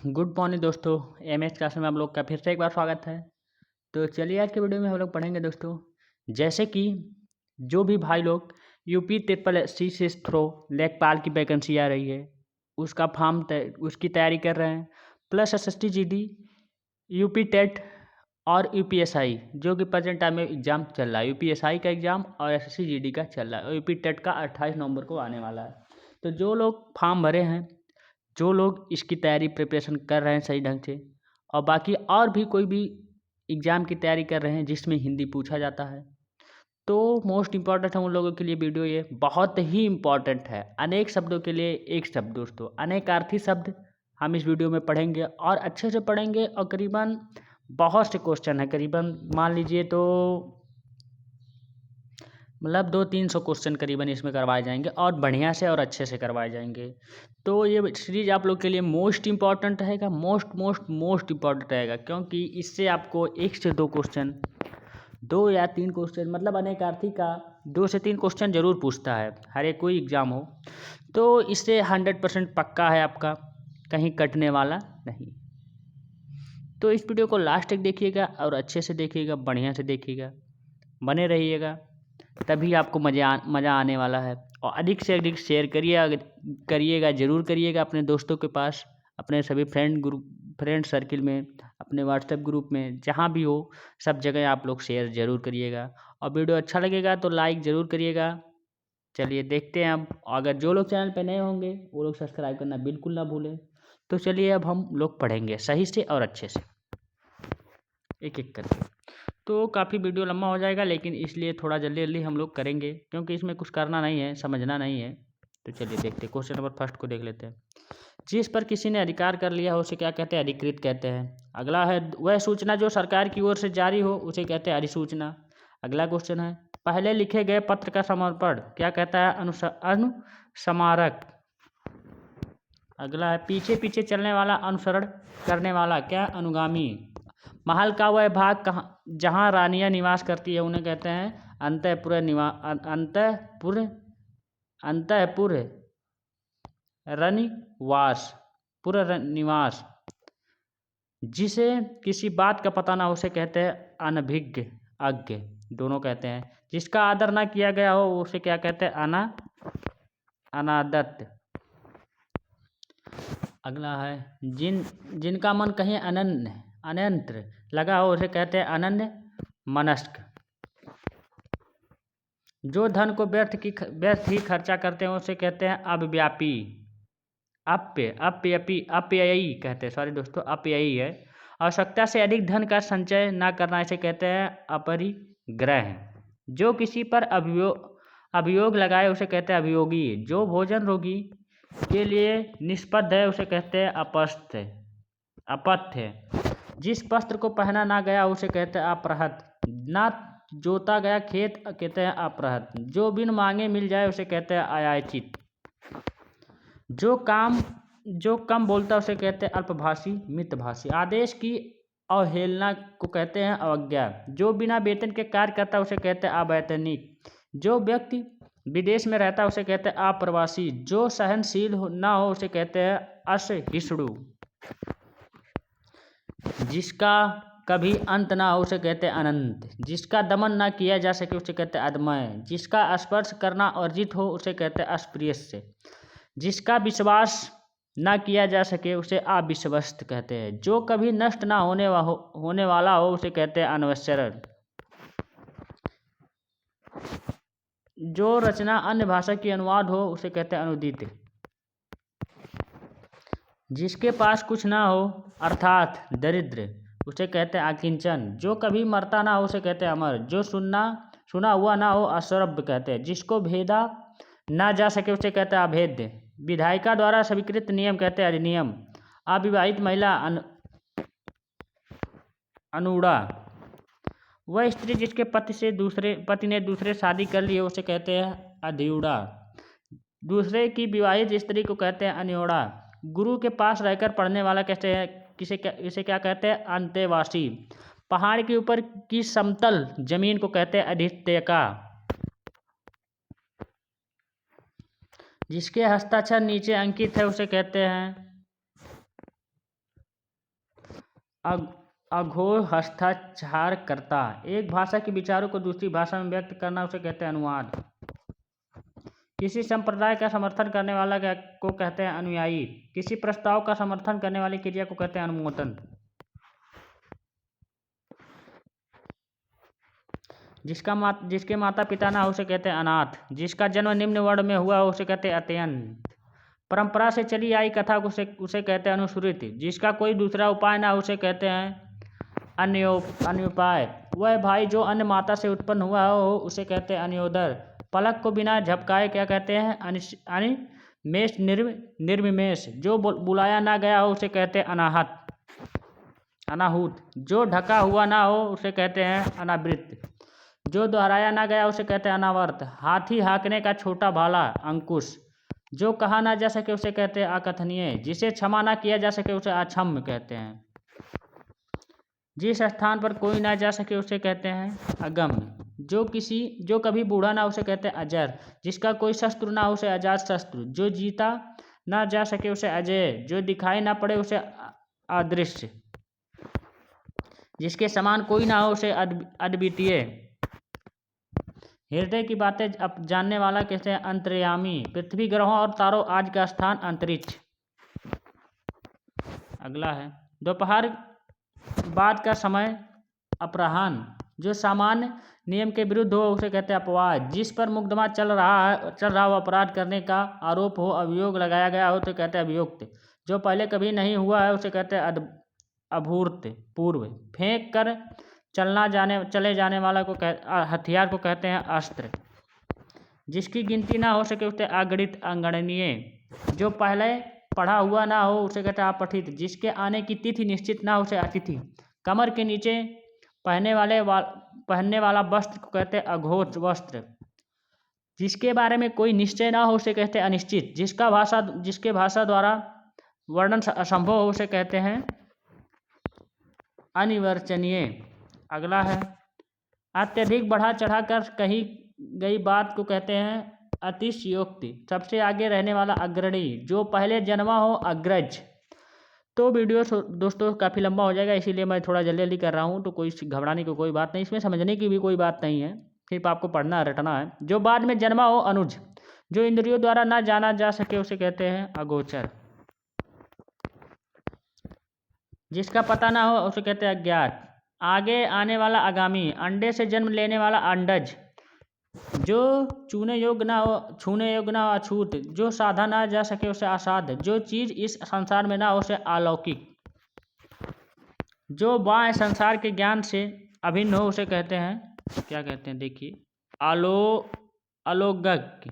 Good morning दोस्तों। MS class में आप लोग का फिर से एक बार स्वागत है। तो चलिए आज के वीडियो में हम लोग पढ़ेंगे दोस्तों, जैसे कि जो भी भाई लोग यूपी ट्रिपल एससी से थ्रो लेखपाल की वैकेंसी आ रही है उसका फॉर्म उसकी तैयारी कर रहे हैं, plus SST GD, UP TET और यूपीएसआई जो कि प्रेजेंट टाइम में एग्ज़ाम चल रहा है। यूपीएसआई का एग्ज़ाम और एसएससी जीडी का चल रहा है और यूपी टेट का 28 नवंबर को आने वाला है। तो जो लोग फॉर्म भरे हैं, जो लोग इसकी तैयारी प्रिपरेशन कर रहे हैं सही ढंग से, और बाकी और भी कोई भी एग्ज़ाम की तैयारी कर रहे हैं जिसमें हिंदी पूछा जाता है, तो मोस्ट इम्पॉर्टेंट है उन लोगों के लिए वीडियो। ये बहुत ही इम्पॉर्टेंट है। अनेक शब्दों के लिए एक शब्द दोस्तों, अनेकार्थी शब्द हम इस वीडियो में पढ़ेंगे और अच्छे से पढ़ेंगे। और करीबन बहुत से क्वेश्चन है, करीबन मान लीजिए तो मतलब 200-300 क्वेश्चन करीबन इसमें करवाए जाएंगे और बढ़िया से और अच्छे से करवाए जाएंगे। तो ये सीरीज आप लोग के लिए मोस्ट इम्पॉर्टेंट रहेगा, मोस्ट इम्पॉर्टेंट रहेगा, क्योंकि इससे आपको 1 से 2 क्वेश्चन, 2 या 3 क्वेश्चन, मतलब अनेकार्थी का 2 से 3 क्वेश्चन जरूर पूछता है हर एक कोई एग्ज़ाम हो। तो इससे 100% पक्का है आपका, कहीं कटने वाला नहीं। तो इस वीडियो को लास्ट तक देखिएगा और अच्छे से देखिएगा, बढ़िया से देखिएगा, बने रहिएगा, तभी आपको मज़ा आने वाला है। और अधिक से अधिक शेयर करिएगा ज़रूर करिएगा अपने दोस्तों के पास, अपने सभी फ्रेंड सर्किल में, अपने व्हाट्सएप ग्रुप में, जहाँ भी हो सब जगह आप लोग शेयर ज़रूर करिएगा। और वीडियो अच्छा लगेगा तो लाइक ज़रूर करिएगा। चलिए देखते हैं अब। अगर जो लोग चैनल पर नए होंगे वो लोग सब्सक्राइब करना बिल्कुल ना भूलें। तो चलिए अब हम लोग पढ़ेंगे सही से और अच्छे से, एक एक करके। तो काफ़ी वीडियो लंबा हो जाएगा, लेकिन इसलिए थोड़ा जल्दी जल्दी हम लोग करेंगे, क्योंकि इसमें कुछ करना नहीं है, समझना नहीं है। तो चलिए देखते हैं, क्वेश्चन नंबर फर्स्ट को देख लेते हैं। जिस पर किसी ने अधिकार कर लिया हो उसे क्या कहते हैं? अधिकृत कहते हैं। अगला है, वह सूचना जो सरकार की ओर से जारी हो उसे कहते हैं अधिसूचना। अगला क्वेश्चन है, पहले लिखे गए पत्र का समर्पण क्या कहता है? अनुस्मारक। अगला है, पीछे पीछे चलने वाला, अनुसरण करने वाला क्या? अनुगामी। महल का वह भाग जहाँ रानियाँ निवास करती है उन्हें कहते हैं अंतःपुर अंतःपुर रनिवास, पुर निवास। जिसे किसी बात का पता ना उसे कहते हैं अनभिज्ञ, अज्ञ, दोनों कहते हैं। जिसका आदर ना किया गया हो उसे क्या कहते हैं? अनादत। अगला है, जिनका मन कहीं अन्यत्र लगा हो उसे कहते हैं अनन्य मनस्क। जो धन को व्यर्थ ही खर्चा करते हैं उसे कहते हैं अव्यापी, अपव्ययी कहते हैं, सॉरी दोस्तों, अपव्ययी है। आवश्यकता से अधिक धन का संचय न करना इसे कहते हैं अपरिग्रह। जो किसी पर अभियोग लगाए उसे कहते हैं अभियोगी। जो भोजन रोगी के लिए निष्पद है उसे कहते हैं अपथ्य। जिस वस्त्र को पहना ना गया उसे कहते हैं अपरहत। ना जोता गया खेत कहते हैं अपरहत। जो बिन मांगे मिल जाए उसे कहते हैं अयाचित। जो कम बोलता उसे कहते हैं अल्पभाषी, मितभाषी। आदेश की अवहेलना को कहते हैं अवज्ञा। जो बिना वेतन के कार्य करता उसे कहते हैं अवैतनिक। जो व्यक्ति विदेश में रहता उसे कहते हैं अप्रवासी। जो सहनशील ना हो उसे कहते हैं असहिष्णु। जिसका कभी अंत ना हो उसे कहते हैं अनंत। जिसका दमन ना किया जा सके उसे कहते हैं अदमय। जिसका स्पर्श करना अर्जित हो उसे कहते हैं अस्पृश्य। जिसका विश्वास ना किया जा सके उसे अविश्वस्त कहते हैं। जो कभी नष्ट ना होने वाला हो उसे कहते हैं अनश्वरन। जो रचना अन्य भाषा की अनुवाद हो उसे कहते हैं अनुदित। जिसके पास कुछ ना हो अर्थात दरिद्र उसे कहते हैं अकिंचन। जो कभी मरता ना हो उसे कहते हैं अमर। जो सुना हुआ ना हो अश्रव्य कहते हैं। जिसको भेदा ना जा सके उसे कहते हैं अभेद्य। विधायिका द्वारा स्वीकृत नियम कहते हैं अधिनियम। अविवाहित महिला अनुड़ा। वह स्त्री जिसके पति ने दूसरे शादी कर ली है उसे कहते हैं अधिउड़ा। दूसरे की विवाहित स्त्री को कहते हैं अनियोड़ा। गुरु के पास रहकर पढ़ने वाला कहते हैं इसे क्या कहते हैं? अंतेवासी। पहाड़ के ऊपर की समतल जमीन को कहते हैं अधिष्ठिका। जिसके हस्ताक्षर नीचे अंकित है उसे कहते हैं अग अघोर हस्ताक्षर करता। एक भाषा के विचारों को दूसरी भाषा में व्यक्त करना उसे कहते हैं अनुवाद। किसी संप्रदाय का समर्थन करने वाला को कहते हैं अनुयायी। किसी प्रस्ताव का समर्थन करने वाली क्रिया को कहते हैं अनुमोदन। जिसके माता पिता ना हो उसे कहते हैं अनाथ। जिसका जन्म निम्न वर्ण में हुआ उसे कहते हैं अत्यंत। परंपरा से चली आई कथा को उसे कहते हैं अनुश्रुत। जिसका कोई दूसरा उपाय ना उसे कहते हैं अन्योपाय। वह भाई जो अन्य माता से उत्पन्न हुआ हो उसे कहते हैं अन्योदर। पलक को बिना झपकाए क्या कहते हैं अनिमेष निर्विमेष। जो बुलाया ना गया हो उसे कहते हैं अनाहूत। जो ढका हुआ ना हो उसे कहते हैं अनावृत। जो दोहराया ना गया उसे कहते हैं अनावर्त। हाथी हाँकने का छोटा भाला अंकुश। जो कहा ना जा सके उसे कहते हैं अकथनीय। जिसे क्षमा ना किया जा सके उसे अक्षम्य कहते हैं। जिस स्थान पर कोई ना जा सके उसे कहते हैं अगम्य। जो कभी बूढ़ा ना उसे कहते हैं अजर। जिसका कोई शस्त्र ना हो उसे अजात शस्त्र। जो जीता ना जा सके उसे अजय। जो दिखाई ना पड़े उसे अदृश्य। जिसके समान कोई ना हो उसे अद्वितीय। हृदय की बातें जानने वाला कहते हैं अंतर्यामी। पृथ्वी ग्रहों और तारों आज का स्थान अंतरिक्ष। अगला है दोपहर बाद का समय अपराह्न। जो सामान्य नियम के विरुद्ध हो उसे कहते हैं अपवाद। जिस पर मुकदमा चल रहा हो अपराध करने का आरोप हो अभियोग लगाया गया हो तो कहते हैं अभियुक्त। जो पहले कभी नहीं हुआ है उसे कहते हैं अभूत पूर्व। फेंक कर चले जाने वाला हथियार को कहते हैं अस्त्र। जिसकी गिनती ना हो सके उसे अगणित अंगणनीय। जो पहले पढ़ा हुआ ना हो उसे कहते हैं अपठित। जिसके आने की तिथि निश्चित ना हो उसे अतिथि। कमर के नीचे पहनने वाला वस्त्र को कहते हैं अघोष वस्त्र। जिसके बारे में कोई निश्चय ना हो उसे कहते हैं अनिश्चित। जिसके भाषा द्वारा वर्णन असंभव हो उसे कहते हैं अनिर्वचनीय। अगला है अत्यधिक बढ़ा चढ़ा कर कही गई बात को कहते हैं अतिशयोक्ति। सबसे आगे रहने वाला अग्रणी। जो पहले जन्मा हो अग्रज। तो वीडियो दोस्तों काफ़ी लंबा हो जाएगा इसीलिए मैं थोड़ा जल्दी कर रहा हूँ। तो कोई घबराने की कोई बात नहीं, इसमें समझने की भी कोई बात नहीं है, सिर्फ आपको पढ़ना है रटना है। जो बाद में जन्मा हो अनुज। जो इंद्रियों द्वारा ना जाना जा सके उसे कहते हैं अगोचर। जिसका पता ना हो उसे कहते हैं अज्ञात। आगे आने वाला आगामी। अंडे से जन्म लेने वाला अंडज। जो छूने योग्य ना हो अछूत। जो साधा ना जा सके उसे असाध्य। जो चीज़ इस संसार में ना हो उसे अलौकिक। जो बाह्य संसार के ज्ञान से अभिन्न हो उसे कहते हैं क्या कहते हैं देखिए अलोगक।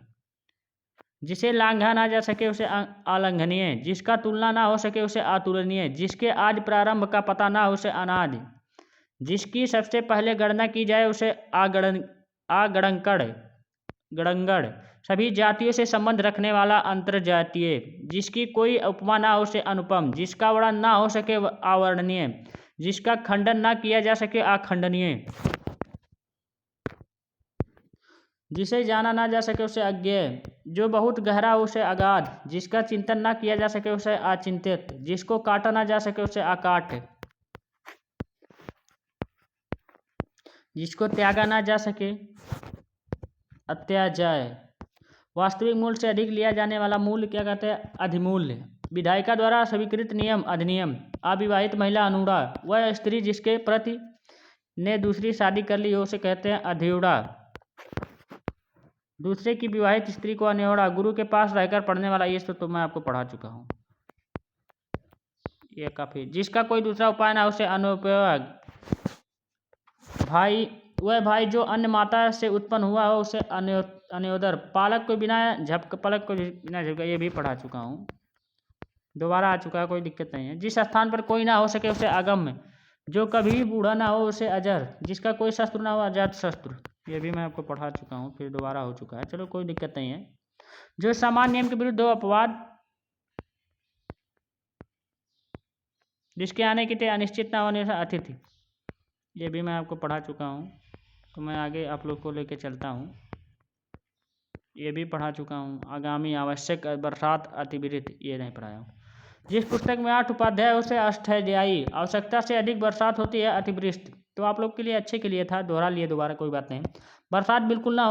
जिसे लांघा ना जा सके उसे अलंघनीय। जिसका तुलना ना हो सके उसे अतुलनीय। जिसके आज प्रारंभ का पता ना हो उसे अनादि। जिसकी सबसे पहले गणना की जाए उसे गणंगड़। सभी जातियों से संबंध रखने वाला अंतर्जातीय। जिसकी कोई उपमा ना हो उसे अनुपम। जिसका वर्णन ना हो सके अवर्णनीय। जिसका खंडन ना किया जा सके अखंडनीय। जिसे जाना ना जा सके उसे अज्ञेय। जो बहुत गहरा हो उसे अगाध। जिसका चिंतन ना किया जा सके उसे अचिंतित। जिसको काटा ना जा सके उसे अकाट्य। जिसको त्यागा ना जा सके अत्याज्य। वास्तविक मूल्य से अधिक लिया जाने वाला मूल्य क्या कहते हैं अधिमूल्य। विधायिका द्वारा स्वीकृत नियम अधिनियम। अविवाहित महिला अनूढ़ा। वह स्त्री जिसके प्रति ने दूसरी शादी कर ली हो उसे कहते हैं अधिऊढ़ा। दूसरे की विवाहित स्त्री को अनिहोड़ा। गुरु के पास रहकर पढ़ने वाला। ये तो मैं आपको पढ़ा चुका हूँ, ये काफ़ी। जिसका कोई दूसरा उपाय ना उसे अनुपयोग। वह भाई जो अन्य माता से उत्पन्न हुआ हो उसे अन्योदर। पलक को बिना झपका ये भी पढ़ा चुका हूँ, दोबारा आ चुका है, कोई दिक्कत नहीं है। जिस स्थान पर कोई ना हो सके उसे अगम्य। जो कभी बूढ़ा ना हो उसे अजर। जिसका कोई शस्त्र ना हो अजात शस्त्र। ये भी मैं आपको पढ़ा चुका हूँ, फिर दोबारा हो चुका है, चलो कोई दिक्कत नहीं है। जो सामान्य नियम के विरुद्ध हो अपवाद। जिसके आने की अनिश्चित ना होने से अतिथि। ये भी मैं आपको पढ़ा चुका हूँ, तो मैं आगे आप लोग को लेके चलता हूँ। ये भी पढ़ा चुका हूँ। आगामी आवश्यक बरसात अतिवृष्टि ये नहीं पढ़ाया हूँ। जिस पुस्तक में 8 उपाध्याय उसे अष्टध्यायी। आवश्यकता से अधिक बरसात होती है अतिवृष्टि। तो आप लोग के लिए अच्छे के लिए था, दोहरा लिए दोबारा, कोई बात नहीं। बरसात बिल्कुल ना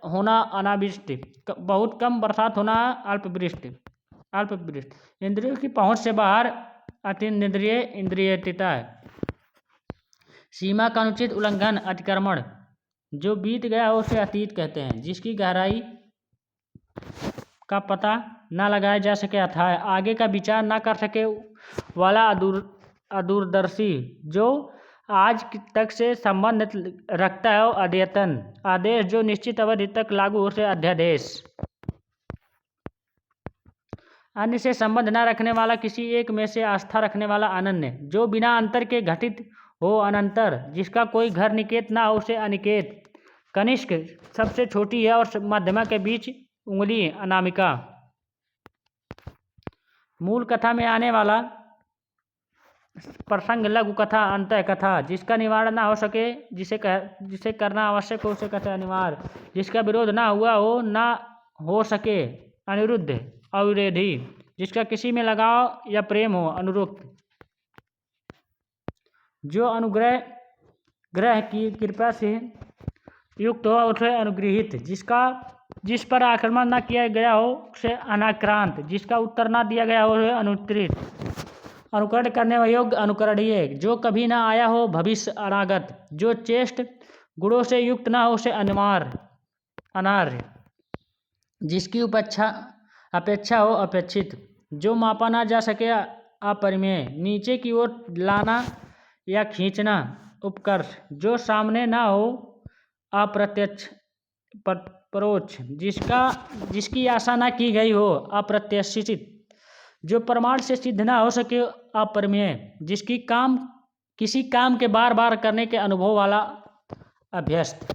होना अनावृष्टि। बहुत कम बरसात होना अल्पवृष्टि। अल्पवृष्टि। इंद्रियों की पहुंच से बाहर अतीन्द्रिय इंद्रियता है। सीमा का अनुचित उल्लंघन अतिक्रमण। जो बीत गया हो उसे अतीत कहते हैं। जिसकी गहराई का पता ना लगाया जा सके अथाह। आगे का विचार ना कर सके वाला अदूरदर्शी। जो आज तक से संबंध रखता है अद्यतन। आदेश जो निश्चित अवधि तक लागू हो उसे अध्यादेश। अन्य से संबंध न रखने वाला, किसी एक में से आस्था रखने वाला अनन्य। जो बिना अंतर के घटित हो अनंतर। जिसका कोई घर निकेत ना हो उसे अनिकेत। कनिष्क सबसे छोटी है और मध्यमा के बीच उंगली अनामिका। मूल कथा में आने वाला प्रसंग लघु कथा अंतः कथा। जिसका निवारण ना हो सके, जिसे करना आवश्यक हो उसे कहते हैं अनिवार्य। जिसका विरोध ना हुआ हो ना हो सके अनिरुद्ध अविरोधी। जिसका किसी में लगाव या प्रेम हो अनुरुक्त। जो अनुग्रह ग्रह की कृपा से युक्त हो उसे अनुगृहित। जिस पर आक्रमण न किया गया हो उसे अनाक्रांत। जिसका उत्तर न दिया गया हो उसे अनुत्तरित। अनुकरण करने योग्य अनुकरणीय। जो कभी न आया हो भविष्य अनागत। जो चेष्ट गुणों से युक्त न हो उसे अनार्य। जिसकी अपेक्षा हो अपेक्षित। जो मापा ना जा सके अपरिमेय। नीचे की ओर लाना या खींचना उपकर्ष। जो सामने ना हो अप्रत्यक्ष परोक्ष। जिसकी आशा ना की गई हो अप्रत्याशित। जो प्रमाण से सिद्ध ना हो सके अपरिमेय। किसी काम के बार बार करने के अनुभव वाला अभ्यस्त।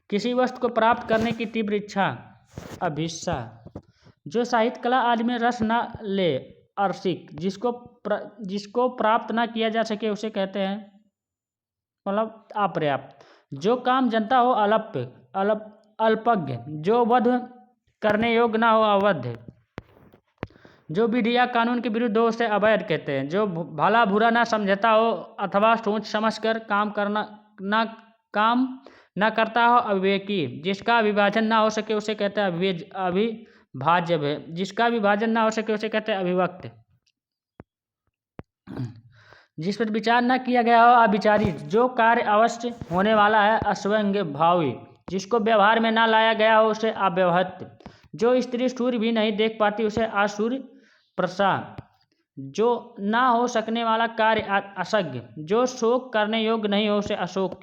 किसी वस्तु को प्राप्त करने की तीव्र इच्छा अभिष्ठा। जो साहित्य कला आदि में रस न ले अर्शिक। जिसको प्राप्त ना किया जा सके उसे कहते हैं मतलब अपर्याप्त। जो काम जनता हो अल्पज्ञ। जो वध करने योग्य ना हो अवध। जो विधि या कानून के विरुद्ध हो उसे अवैध कहते हैं। जो भला बुरा ना समझता हो अथवा सोच समझकर काम न करता हो अविवेकी। जिसका विभाजन ना हो सके उसे कहते हैं अविभाज्य। जिसका विभाजन ना हो सके उसे कहते हैं अविभक्त। जिस पर विचार न किया गया हो अविचारित। जो कार्य अवश्य होने वाला है अस्वंग भावी। जिसको व्यवहार में ना लाया गया हो उसे अव्यवहत। जो स्त्री सूर्य भी नहीं देख पाती उसे असूर्य प्रसा। जो ना हो सकने वाला कार्य असज्ञ। जो शोक करने योग्य नहीं हो उसे अशोक।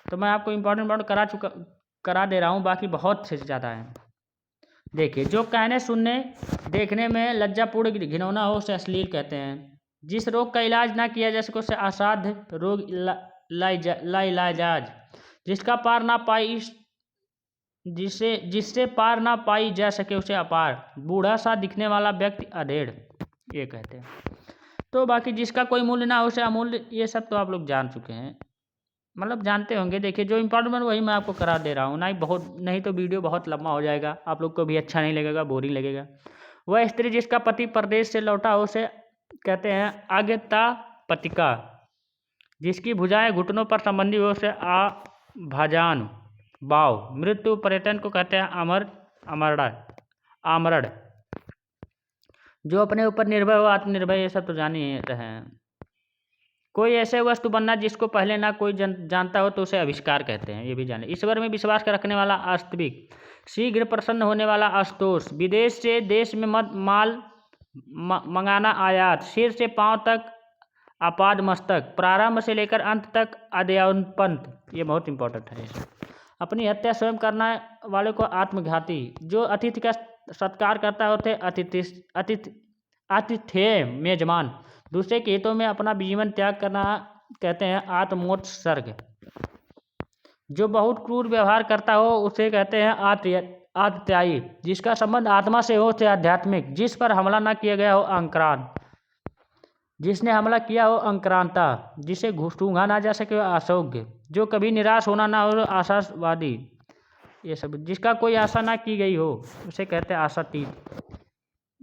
तो मैं आपको इम्पोर्टेंट करा दे रहा हूँ, बाकी बहुत से ज़्यादा है। देखिए, जो कहने सुनने देखने में लज्जापूर्ण घिनौना हो उसे अश्लील कहते हैं। जिस रोग का इलाज ना किया जा सके उसे असाध्य रोग लाइलाज। जिससे पार ना पाई जा सके उसे अपार। बूढ़ा सा दिखने वाला व्यक्ति अधेड़ ये कहते हैं। तो बाकी जिसका कोई मूल्य ना हो उसे अमूल्य। ये सब तो आप लोग जान चुके हैं, मतलब जानते होंगे। देखिए, जो इम्पोर्टेंट वही मैं आपको करा दे रहा हूँ। नहीं तो वीडियो बहुत लंबा हो जाएगा, आप लोग को भी अच्छा नहीं लगेगा, बोरिंग लगेगा। वह स्त्री जिसका पति परदेश से लौटा हो उसे कहते हैं आगतापतिका। जिसकी भुजाएं घुटनों पर संबंधी हो उसे आभाजान बाव। मृत्यु पर्यटन को कहते हैं आमरण। जो अपने ऊपर निर्भर हो आत्मनिर्भर। ये सब तो जान ही रहे हैं। कोई ऐसे वस्तु बनना जिसको पहले ना कोई जानता हो तो उसे आविष्कार कहते हैं, ये भी जाने। ईश्वर में विश्वास रखने वाला आस्तिक। शीघ्र प्रसन्न होने वाला आशुतोष। विदेश से देश में माल मंगाना आयात। सिर से पांव तक आपाद मस्तक। प्रारंभ से लेकर अंत तक अद्यपंत। ये बहुत इंपॉर्टेंट है। अपनी हत्या स्वयं करने वाले को आत्मघाती। जो अतिथि का सत्कार करता है उसे आतिथ्य मेजबान। दूसरे के हितों में अपना जीवन त्याग करना कहते हैं आत्मोत्सर्ग। जो बहुत क्रूर व्यवहार करता हो उसे कहते हैं आत्यायी। जिसका संबंध आत्मा से हो उसे आध्यात्मिक। जिस पर हमला न किया गया हो अंक्रांत। जिसने हमला किया हो अंक्रांता। जिसे सूंघा ना जा सके असोग्य। जो कभी निराश होना ना हो आशावादी। ये सब। जिसका कोई आशा ना की गई हो उसे कहते हैं आशातीत।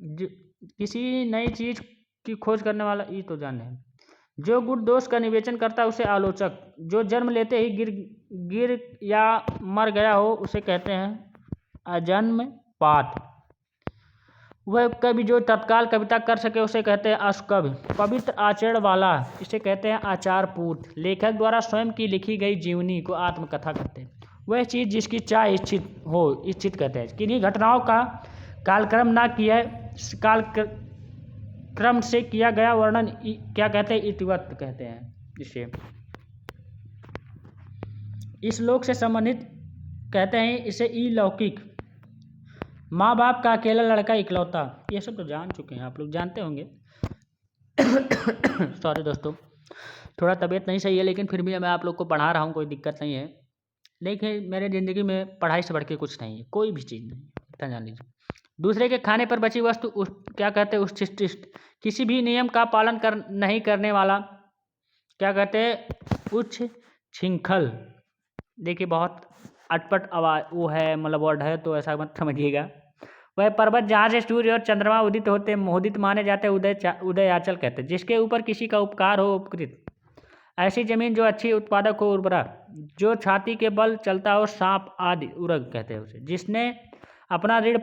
किसी नई चीज की खोज करने वाला, ये तो जाने हैं। जो गुण दोष का निवेचन करता है उसे आलोचक। जो जन्म लेते ही गिर गिर या मर गया हो उसे कहते हैं अजन्म पाठ। वह कवि जो तत्काल कविता कर सके उसे कहते हैं अष्टकवि। पवित्र आचरण वाला इसे कहते हैं आचार पूत। लेखक द्वारा स्वयं की लिखी गई जीवनी को आत्मकथा कहते हैं। वह चीज़ जिसकी चाह इच्छित हो, इच्छित कहते हैं। किन्हीं घटनाओं का कालक्रम ना किया काल क्रम से किया गया वर्णन क्या कहते हैं, इतिवृत्त कहते हैं इसे। इस लोक से संबंधित कहते हैं इसे अलौकिक। माँ बाप का अकेला लड़का इकलौता, ये सब तो जान चुके हैं, आप लोग जानते होंगे। सॉरी दोस्तों, थोड़ा तबीयत नहीं सही है, लेकिन फिर भी मैं आप लोग को पढ़ा रहा हूँ, कोई दिक्कत नहीं है। देखिए मेरे ज़िंदगी में पढ़ाई से बढ़ के कुछ नहीं है, कोई भी चीज़ नहीं, इतना जान लीजिए। दूसरे के खाने पर बची वस्तु क्या कहते हैं उच्छिष्ट। किसी भी नियम का पालन नहीं करने वाला क्या कहते हैं उच्छृंखल। देखिए बहुत अटपट आवाज वो है, मतलब वर्ड है, तो ऐसा मत समझिएगा। वह पर्वत जहाँ से सूर्य और चंद्रमा उदित होते मोदित माने जाते उदयाचल कहते हैं। जिसके ऊपर किसी का उपकार हो उपकृत। ऐसी जमीन जो अच्छी उत्पादक हो उर्वरा। जो छाती के बल चलता हो सांप आदि उरग कहते हैं उसे। जिसने अपना ऋण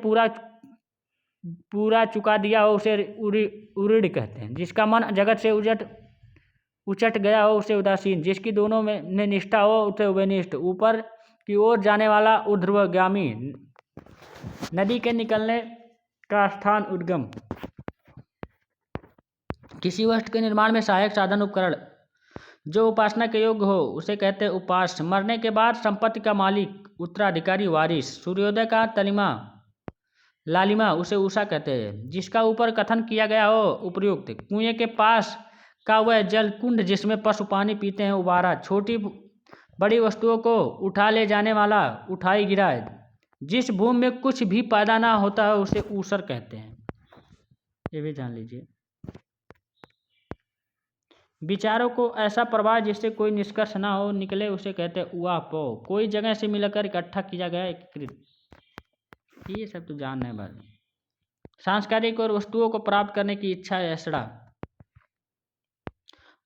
पूरा चुका दिया हो उसे उरीड़ कहते हैं। जिसका मन जगत से उचट गया हो उसे उदासीन। जिसकी दोनों में निष्ठा हो उसे उभयनिष्ठ। ऊपर की ओर जाने वाला ऊर्ध्वगामी। नदी के निकलने का स्थान उद्गम। किसी वस्तु के निर्माण में सहायक साधन उपकरण। जो उपासना के योग्य हो उसे कहते हैं उपास्य। मरने के बाद संपत्ति का मालिक उत्तराधिकारी वारिस। सूर्योदय का लालिमा उसे उषा कहते हैं। जिसका ऊपर कथन किया गया हो उपयुक्त। कुएं के पास का वह जल कुंड जिसमें पशु पानी पीते हैं उबारा। छोटी बड़ी वस्तुओं को उठा ले जाने वाला उठाई गिरा। जिस भूमि में कुछ भी पैदा ना होता है उसे ऊसर कहते हैं, ये भी जान लीजिए। विचारों को ऐसा प्रवाह जिससे कोई निष्कर्ष ना हो निकले उसे कहते हैं उआपो। कोई जगह से मिलकर इकट्ठा किया गया एकीकृत, ये सब तो जानने वाले। सांस्कृतिक और वस्तुओं को प्राप्त करने की इच्छा ऐसड़ा।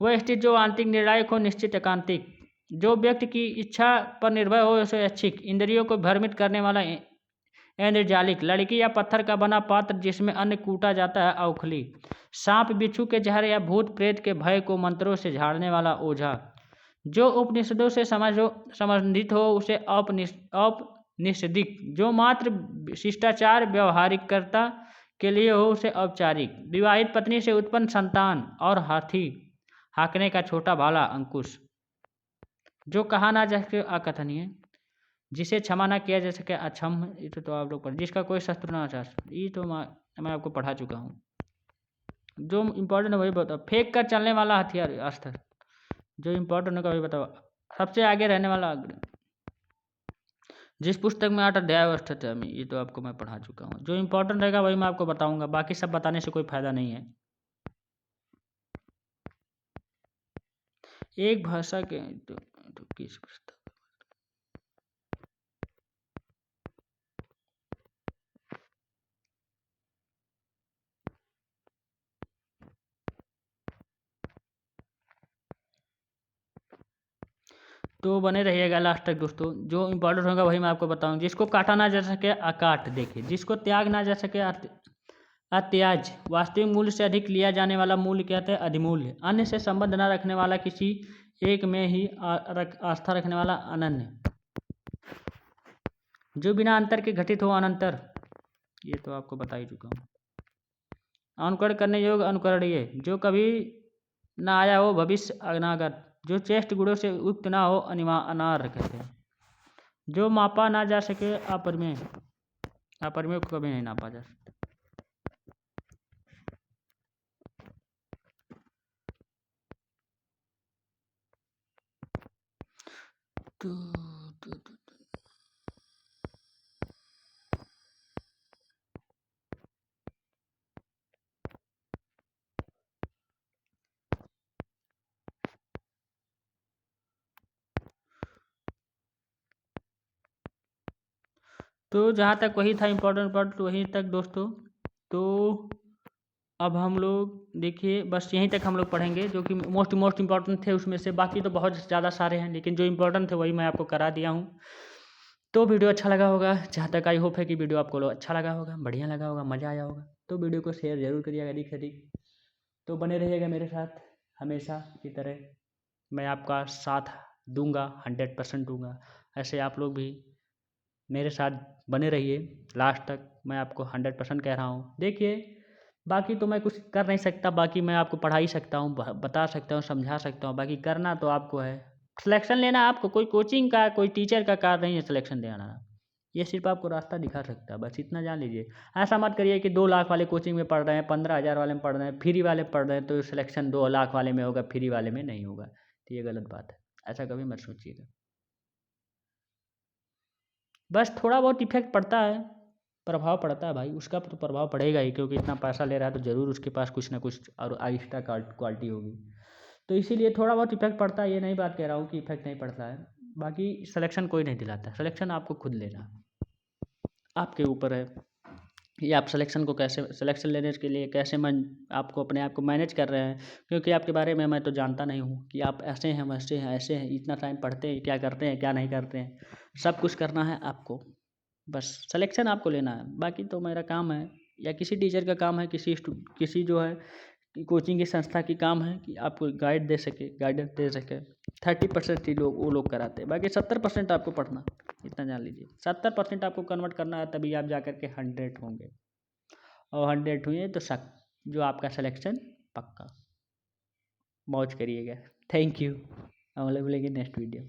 वह स्थिति जो आंतरिक निर्णायक हो निश्चित एकांतिक। जो व्यक्ति की इच्छा पर निर्भर हो उसे ऐच्छिक। इंद्रियों को भ्रमित करने वाला इंद्रजालिक। लड़की या पत्थर का बना पात्र जिसमें अन्न कूटा जाता है औखली। सांप बिच्छू के जहर या भूत प्रेत के भय को मंत्रों से झाड़ने वाला ओझा। जो उपनिषदों से संबंधित हो उसे औपनिषदिक। जो मात्र शिष्टाचार व्यवहारिकता के लिए हो उसे औपचारिक। विवाहित पत्नी से उत्पन्न संतान और हाथी हाँकने का छोटा भाला अंकुश। जो कहा ना जा सके अकथनीय। जिसे क्षमा ना किया जा सके अक्षम, ये तो आप लोग पढ़। जिसका कोई शत्रु ना चाह, ये तो मैं आपको पढ़ा चुका हूँ। जो इम्पोर्टेंट है वही बताओ। फेंक कर चलने वाला हथियार अस्त्र। जो इम्पोर्टेंट होगा वही बताओ। सबसे आगे रहने वाला अग्र। जिस पुस्तक में 8 अध्याय अवस्थित है, ये तो आपको मैं पढ़ा चुका हूँ। जो इम्पोर्टेंट रहेगा वही मैं आपको बताऊंगा, बाकी सब बताने से कोई फायदा नहीं है। एक भाषा के तो किस पुस्तक। तो बने रहिएगा लास्ट तक दोस्तों। जो इम्पोर्टेंट होगा वही मैं आपको बताऊँ। जिसको काटा ना जा सके अकाट। देखिए जिसको त्याग ना जा सके अत्याज। वास्तविक मूल्य से अधिक लिया जाने वाला मूल्य कहते हैं अधिमूल्य। अन्य से संबंध न रखने वाला, किसी एक में ही आस्था रखने वाला अनन्य। जो बिना अंतर के घटित हो अनंतर, ये तो आपको बता ही चुका हूँ। अनुकरण करने योग्य अनुकरणीय। जो कभी ना आया हो भविष्य अनागत। जो चेष्ट गुणों से युक्त ना हो अनार्य कहते हैं। जो मापा ना जा सके अपरिमेय। अपरिमेय को कभी नहीं नापा जा सकता। तो जहाँ तक वही था इम्पोर्टेंट वहीं तक दोस्तों। तो अब हम लोग देखिए बस यहीं तक हम लोग पढ़ेंगे, जो कि मोस्ट इम्पॉर्टेंट थे उसमें से। बाकी तो बहुत ज़्यादा सारे हैं, लेकिन जो इम्पोर्टेंट थे वही मैं आपको करा दिया हूँ। तो वीडियो अच्छा लगा होगा, जहाँ तक आई होप है कि वीडियो आपको अच्छा लगा होगा, बढ़िया लगा होगा, मज़ा आया होगा। तो वीडियो को शेयर ज़रूर करिएगा अधिक से अधिक। तो बने रहिएगा मेरे साथ हमेशा की तरह, मैं आपका साथ दूंगा, 100% दूंगा। ऐसे आप लोग भी मेरे साथ बने रहिए लास्ट तक, मैं आपको 100% कह रहा हूँ। देखिए बाकी तो मैं कुछ कर नहीं सकता, बाकी मैं आपको पढ़ा ही सकता हूँ, बता सकता हूँ, समझा सकता हूँ, बाकी करना तो आपको है। सिलेक्शन लेना आपको, कोई कोचिंग का कोई टीचर का कार्य नहीं है सिलेक्शन देना। ये सिर्फ आपको रास्ता दिखा सकता है, बस इतना जान लीजिए। ऐसा मत करिए कि 2 लाख वाले कोचिंग में पढ़ रहे हैं, 15,000 वाले में पढ़ रहे हैं, फ्री वाले पढ़ रहे हैं तो सिलेक्शन 2 लाख वाले में होगा, फ्री वाले में नहीं होगा। तो ये गलत बात है, ऐसा कभी मत सोचिएगा। बस थोड़ा बहुत इफेक्ट पड़ता है, प्रभाव पड़ता है भाई, उसका तो प्रभाव पड़ेगा ही, क्योंकि इतना पैसा ले रहा है तो ज़रूर उसके पास कुछ ना कुछ और एक्स्ट्रा क्वालिटी होगी। तो इसीलिए थोड़ा बहुत इफेक्ट पड़ता है, ये नहीं बात कह रहा हूँ कि इफेक्ट नहीं पड़ता है। बाकी सिलेक्शन कोई नहीं दिलाता, सिलेक्शन आपको खुद लेना, आपके ऊपर है। ये आप सिलेक्शन को कैसे, सिलेक्शन लेने के लिए कैसे मन आपको अपने आप को मैनेज कर रहे हैं, क्योंकि आपके बारे में मैं तो जानता नहीं हूँ कि आप ऐसे हैं, वैसे हैं, ऐसे हैं, इतना टाइम पढ़ते हैं, क्या करते हैं, क्या नहीं करते हैं। सब कुछ करना है आपको, बस सिलेक्शन आपको लेना है। बाकी तो मेरा काम है या किसी टीचर का काम है, किसी जो है कोचिंग की संस्था की काम है कि आपको गाइड दे सके, गाइडेंस दे सके। 30% ही लोग वो लोग कराते हैं, बाकी 70% आपको पढ़ना, इतना जान लीजिए। 70% आपको कन्वर्ट करना है, तभी आप जा कर के 100 होंगे, और 100 हुए तो जो आपका सिलेक्शन पक्का। मौज करिएगा। Thank you. हम लोग मिलेंगे नेक्स्ट वीडियो।